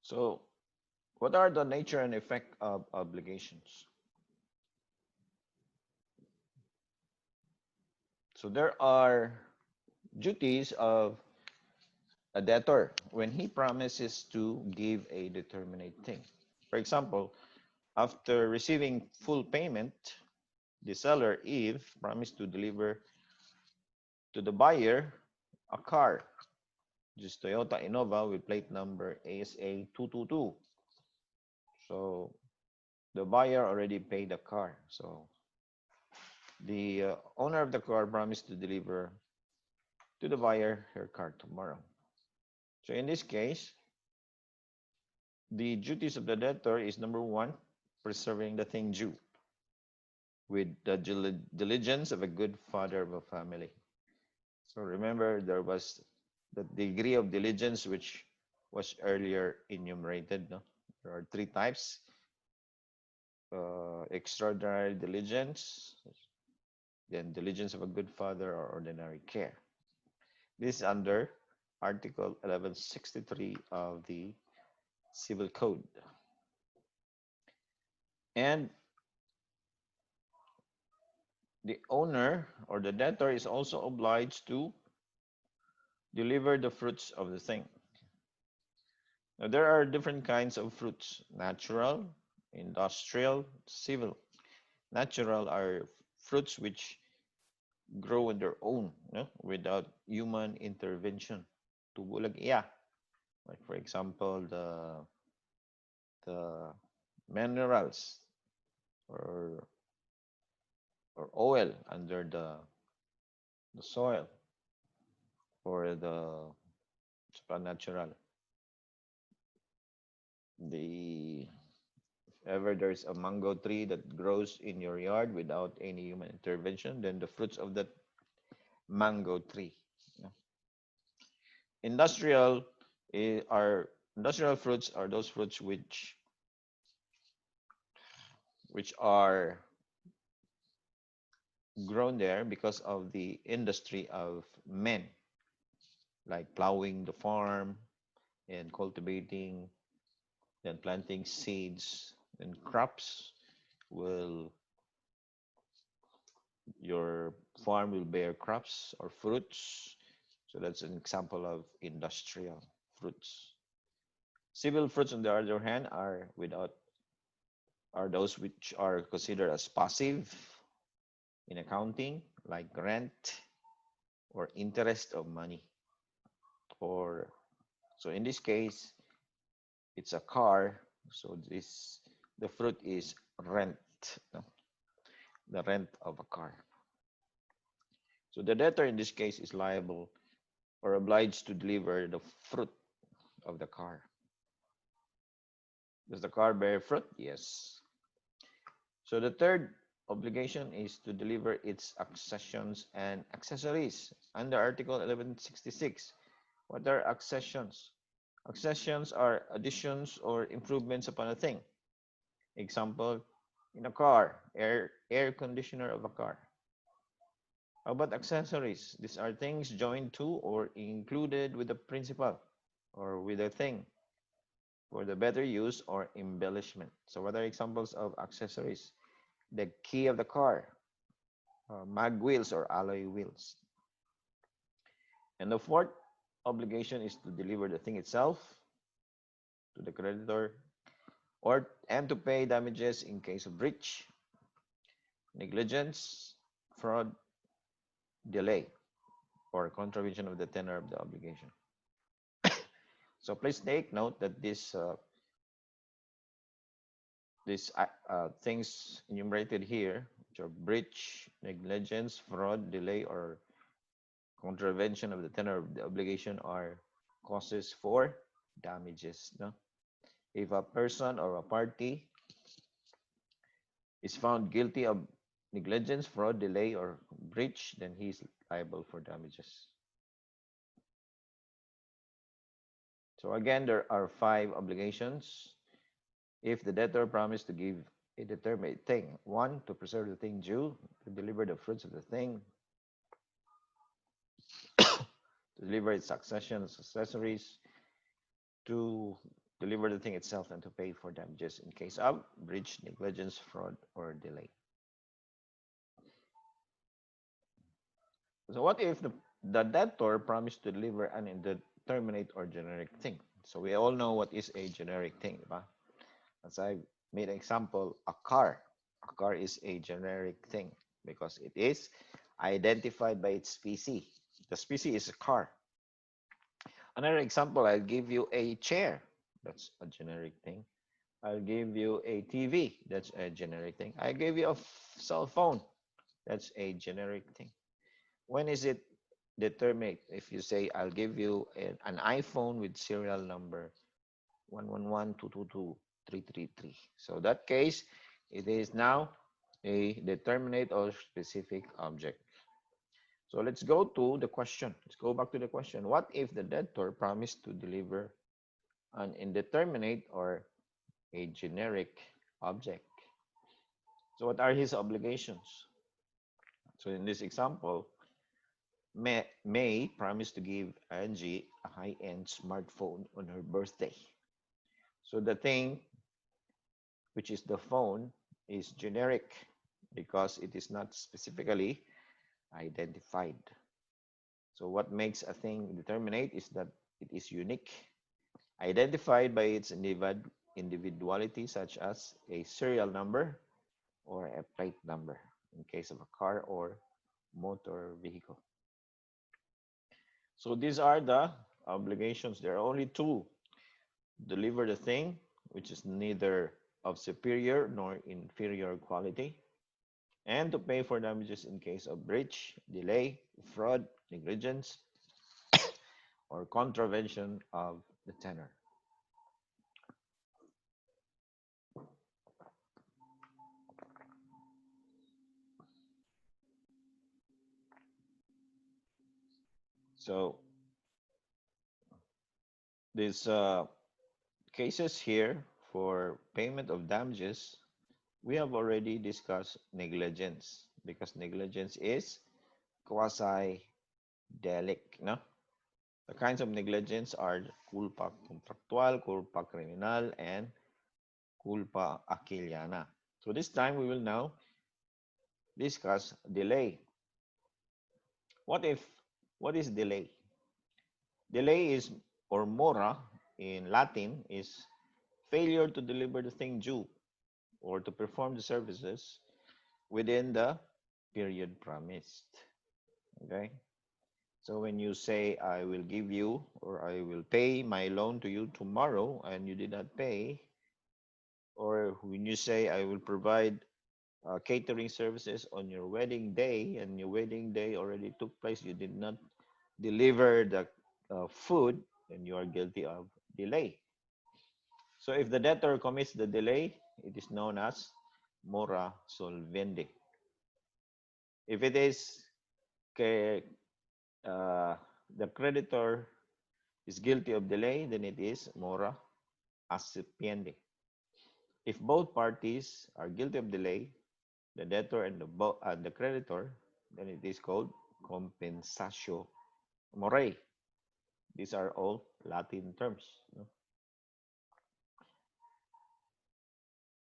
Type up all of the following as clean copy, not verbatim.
So, what are the nature and effect of obligations? So, there are duties of a debtor when he promises to give a determinate thing. For example, after receiving full payment, the seller, if promised to deliver to the buyer a car, just Toyota Innova with plate number ASA 222. So the buyer already paid the car. So the owner of the car promised to deliver to the buyer her car tomorrow. So in this case, the duties of the debtor is number one, preserving the thing due with the diligence of a good father of a family. So remember, there was the degree of diligence which was earlier enumerated. No? There are three types: extraordinary diligence, then diligence of a good father, or ordinary care. This is under Article 1163 of the Civil Code. And the owner or the debtor is also obliged to deliver the fruits of the thing. Now, there are different kinds of fruits: natural, industrial, civil. Natural are fruits which grow on their own, no? Without human intervention. Tubulag iya. Like for example, the minerals or oil under the soil or the supernatural. The If ever there's a mango tree that grows in your yard without any human intervention, then the fruits of that mango tree. Yeah. Industrial are industrial fruits are those fruits which are grown there because of the industry of men, like plowing the farm and cultivating, then planting seeds and crops. Will Your farm will bear crops or fruits? So that's an example of industrial fruits. Civil fruits, on the other hand, are those which are considered as passive in accounting, like rent or interest of money. Or so in this case, it's a car. So the fruit is rent, no? The rent of a car. So the debtor in this case is liable or obliged to deliver the fruit of the car. Does the car bear fruit? Yes. So the third obligation is to deliver its accessions and accessories under Article 1166. What are accessions? Accessions are additions or improvements upon a thing. Example, in a car, air conditioner of a car. How about accessories? These are things joined to or included with the principal or with a thing for the better use or embellishment. So what are examples of accessories? The key of the car, mag wheels or alloy wheels. And the fourth obligation is to deliver the thing itself to the creditor and to pay damages in case of breach, negligence, fraud, delay, or contravention of the tenor of the obligation. So please take note that these things enumerated here, which are breach, negligence, fraud, delay, or contravention of the tenor of the obligation, are causes for damages. No? If a person or a party is found guilty of negligence, fraud, delay, or breach, then he is liable for damages. So again, there are 5 obligations. If the debtor promised to give a determined thing: 1, to preserve the thing due, to deliver the fruits of the thing, to deliver its accessions, accessories, to deliver the thing itself and to pay for damages in case of breach, negligence, fraud, or delay. So what if the debtor promised to deliver an indeterminate or generic thing? So we all know what is a generic thing, diba? As I made an example, a car. A car is a generic thing because it is identified by its species. The species is a car. Another example, I'll give you a chair. That's a generic thing. I'll give you a TV. That's a generic thing. I give you a cell phone. That's a generic thing. When is it determined? If you say, I'll give you an iPhone with serial number 111222333. So that case, it is now a determinate or specific object. So let's go to the question. Let's go back to the question. What if the debtor promised to deliver an indeterminate or a generic object? So what are his obligations? So in this example, May promised to give Angie a high-end smartphone on her birthday. So the thing, which is the phone, is generic because it is not specifically identified. So what makes a thing determinate is that it is unique, identified by its individuality, such as a serial number or a plate number in case of a car or motor vehicle. So these are the obligations. There are only two: deliver the thing, which is neither of superior nor inferior quality, and to pay for damages in case of breach, delay, fraud, negligence, or contravention of the tenor. So these cases here for payment of damages, we have already discussed negligence because negligence is quasi-delict, no? The kinds of negligence are culpa contractual, culpa criminal, and culpa aquiliana. So this time we will now discuss delay. What is delay? Delay is, or mora in Latin, is failure to deliver the thing due or to perform the services within the period promised. Okay? So when you say, I will give you or I will pay my loan to you tomorrow and you did not pay, or when you say, I will provide catering services on your wedding day and your wedding day already took place, you did not deliver the food, then you are guilty of delay. So if the debtor commits the delay, it is known as mora solvendi. If it is the creditor is guilty of delay, then it is mora accipiendi. If both parties are guilty of delay, the debtor and the creditor, then it is called compensatio morae. These are all Latin terms. No?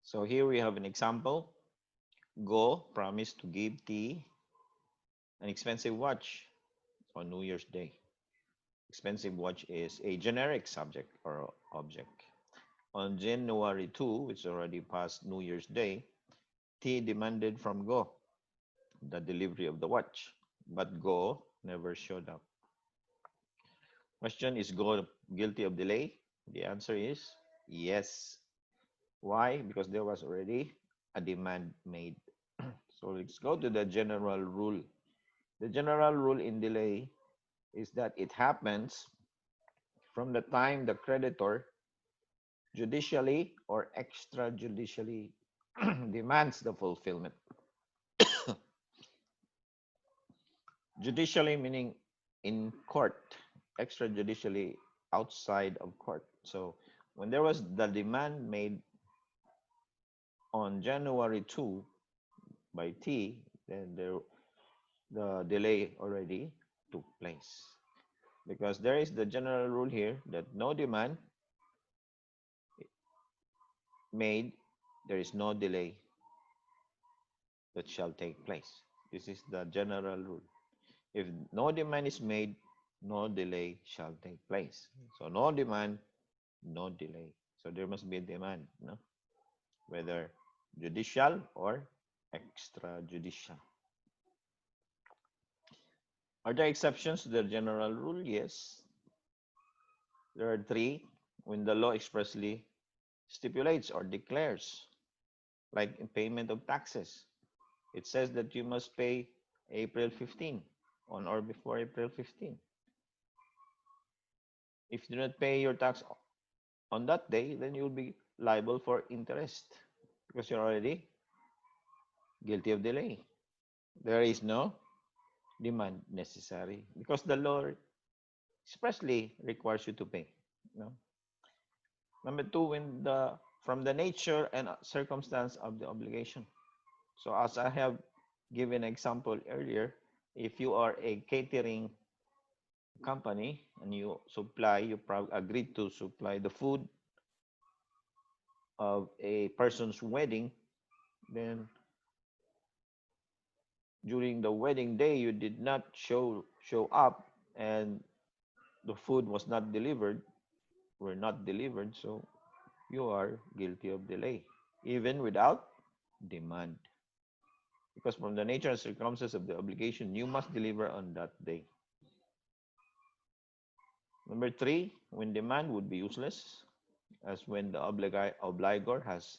So here we have an example. Go promised to give T an expensive watch on New Year's Day. Expensive watch is a generic subject or object. On January 2, which already past New Year's Day, T demanded from Go the delivery of the watch, but Go never showed up. Question, is Go guilty of delay? The answer is yes. Why? Because there was already a demand made. So let's go to the general rule. The general rule in delay is that it happens from the time the creditor judicially or extrajudicially demands the fulfillment. Judicially meaning in court, extrajudicially outside of court. So when there was the demand made on January 2 by T, then the delay already took place. Because there is the general rule here that no demand made, there is no delay that shall take place. This is the general rule. If no demand is made, no delay shall take place. So no demand, no delay. So there must be a demand, no? Whether judicial or extrajudicial. Are there exceptions to the general rule? Yes. There are three. When the law expressly stipulates or declares, like in payment of taxes, it says that you must pay April 15, on or before April 15. If you do not pay your tax on that day, then you'll be liable for interest because you're already guilty of delay. There is no demand necessary because the law expressly requires you to pay. No? Number two, when the from the nature and circumstance of the obligation. So as I have given an example earlier, if you are a catering company and you agreed to supply the food of a person's wedding, then during the wedding day you did not show up and the food was not delivered, were not delivered, so you are guilty of delay, even without demand. Because from the nature and circumstances of the obligation, you must deliver on that day. Number three, when demand would be useless, as when the obligor has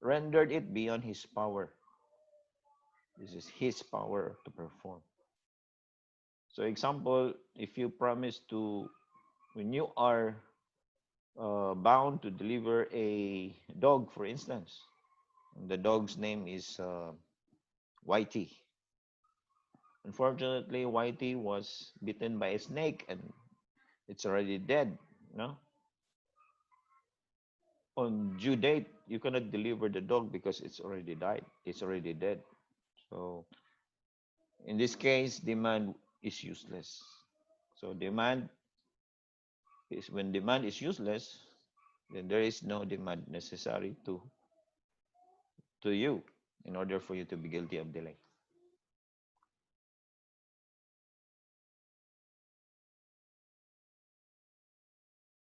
rendered it beyond his power. This is his power to perform. So example, if you promise to, when you are bound to deliver a dog, for instance, the dog's name is Whitey. Unfortunately, Whitey was bitten by a snake and it's already dead. No, on due date, you cannot deliver the dog because it's already died. It's already dead. So in this case, demand is useless. So demand is when demand is useless, then there is no demand necessary to you in order for you to be guilty of delay.